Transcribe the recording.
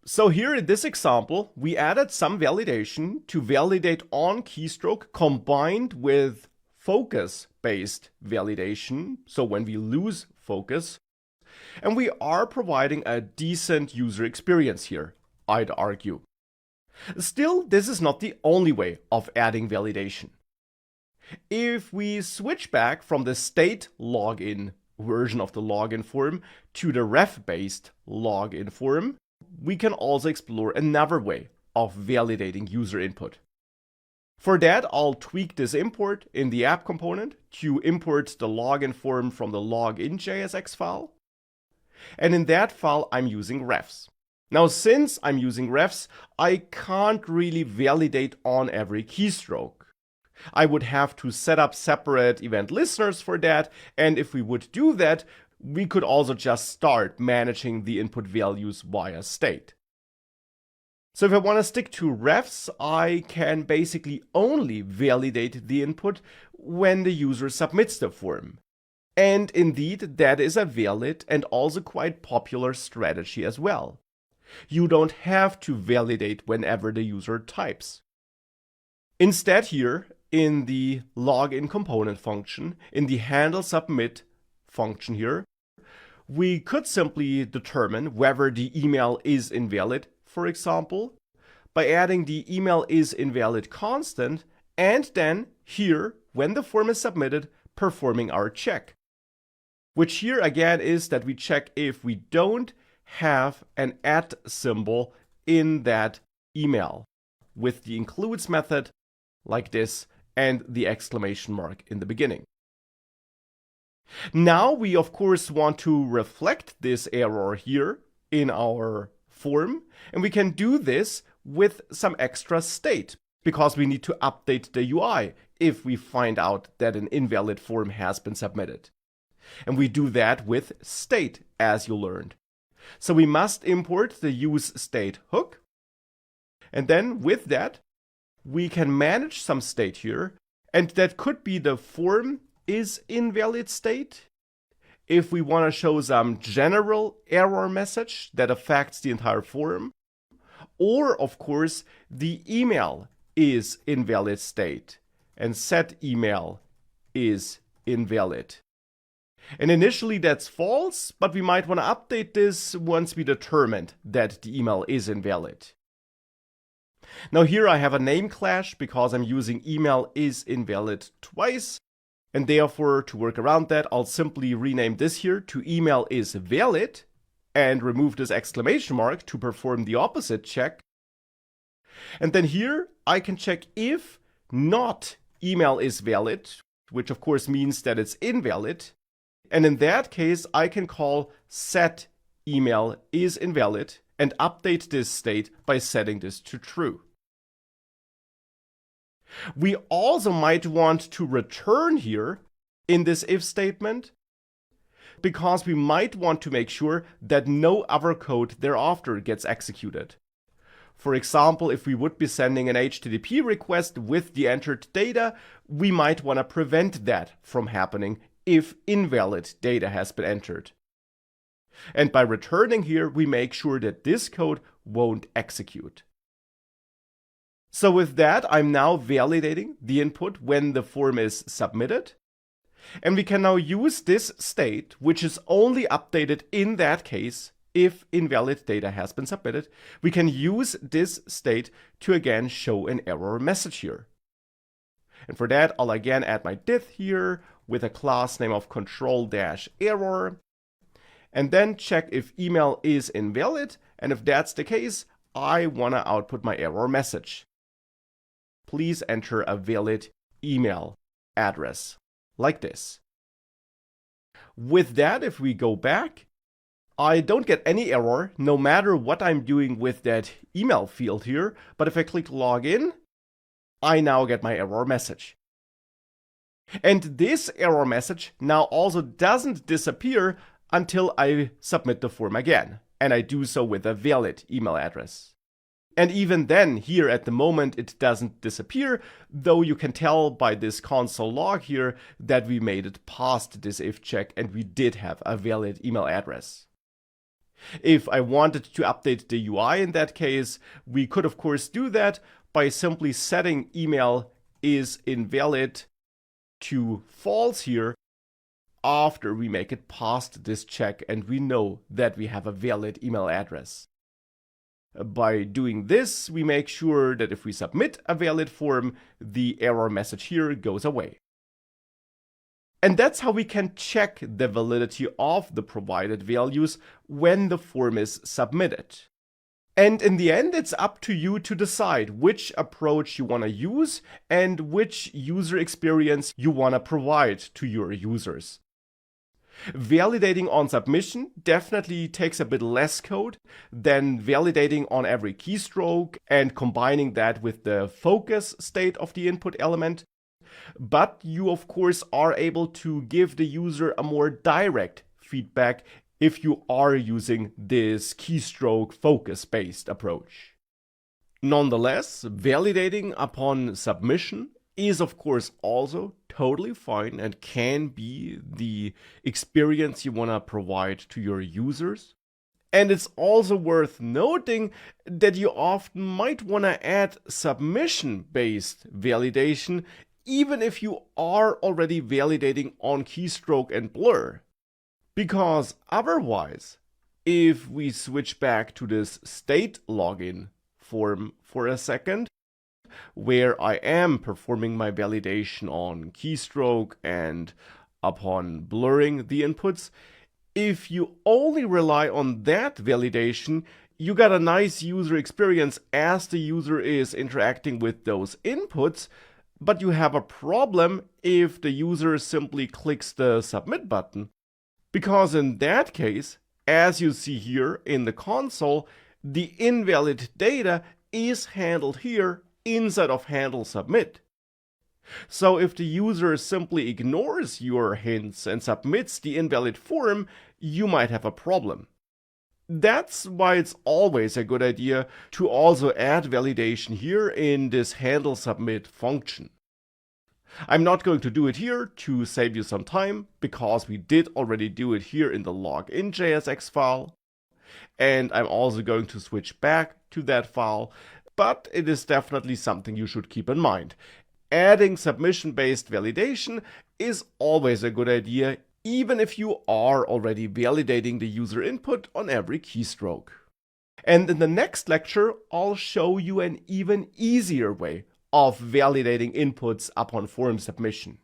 So here in this example, we added some validation to validate on keystroke combined with focus-based validation. So when we lose focus, and we are providing a decent user experience here, I'd argue. Still, this is not the only way of adding validation. If we switch back from the state login version of the login form to the ref-based login form, we can also explore another way of validating user input. For that, I'll tweak this import in the app component to import the login form from the login.jsx file. And in that file, I'm using refs. Now, since I'm using refs, I can't really validate on every keystroke. I would have to set up separate event listeners for that, and if we would do that, we could also just start managing the input values via state. So if I want to stick to refs, I can basically only validate the input when the user submits the form. And indeed, that is a valid and also quite popular strategy as well. You don't have to validate whenever the user types. Instead here, in the login component function, in the handle submit function here, we could simply determine whether the email is invalid, for example, by adding the email is invalid constant, and then here, when the form is submitted, performing our check. Which here again is that we check if we don't have an @ symbol in that email with the includes method like this and the exclamation mark in the beginning. Now we of course want to reflect this error here in our form, and we can do this with some extra state because we need to update the UI if we find out that an invalid form has been submitted. And we do that with state, as you learned. So we must import the useState hook, and then with that we can manage some state here, and that could be the form is invalid state. If we want to show some general error message that affects the entire form, or of course the email is invalid state and set email is invalid. And initially that's false, but we might want to update this once we determined that the email is invalid. Now here I have a name clash because I'm using email is invalid twice. And therefore, to work around that, I'll simply rename this here to email is valid and remove this exclamation mark to perform the opposite check. And then here I can check if not email is valid, which of course means that it's invalid. And in that case, I can call set email is invalid and update this state by setting this to true. We also might want to return here in this if statement because we might want to make sure that no other code thereafter gets executed. For example, if we would be sending an HTTP request with the entered data, we might want to prevent that from happening if invalid data has been entered. And by returning here, we make sure that this code won't execute. So with that, I'm now validating the input when the form is submitted. And we can now use this state, which is only updated in that case if invalid data has been submitted. We can use this state to again show an error message here. And for that, I'll again add my div here with a class name of control-error. And then check if email is invalid. And if that's the case, I want to output my error message. Please enter a valid email address, like this. With that, if we go back, I don't get any error, no matter what I'm doing with that email field here. But if I click login, I now get my error message. And this error message now also doesn't disappear until I submit the form again. And I do so with a valid email address. And even then, here at the moment, it doesn't disappear, though you can tell by this console log here that we made it past this if check and we did have a valid email address. If I wanted to update the UI in that case, we could of course do that by simply setting email is invalid to false here after we make it past this check and we know that we have a valid email address. By doing this, we make sure that if we submit a valid form, the error message here goes away. And that's how we can check the validity of the provided values when the form is submitted. And in the end, it's up to you to decide which approach you want to use and which user experience you want to provide to your users. Validating on submission definitely takes a bit less code than validating on every keystroke and combining that with the focus state of the input element. But you of course are able to give the user a more direct feedback if you are using this keystroke focus-based approach. Nonetheless, validating upon submission is of course also totally fine and can be the experience you want to provide to your users. And it's also worth noting that you often might want to add submission-based validation even if you are already validating on keystroke and blur. Because otherwise, if we switch back to this state login form for a second, where I am performing my validation on keystroke and upon blurring the inputs, if you only rely on that validation, you got a nice user experience as the user is interacting with those inputs, but you have a problem if the user simply clicks the submit button. Because in that case, as you see here in the console, the invalid data is handled here instead of handle submit. So if the user simply ignores your hints and submits the invalid form, you might have a problem. That's why it's always a good idea to also add validation here in this handle submit function. I'm not going to do it here to save you some time, because we did already do it here in the login.jsx file. And I'm also going to switch back to that file, but it is definitely something you should keep in mind. Adding submission-based validation is always a good idea, even if you are already validating the user input on every keystroke. And in the next lecture, I'll show you an even easier way of validating inputs upon form submission.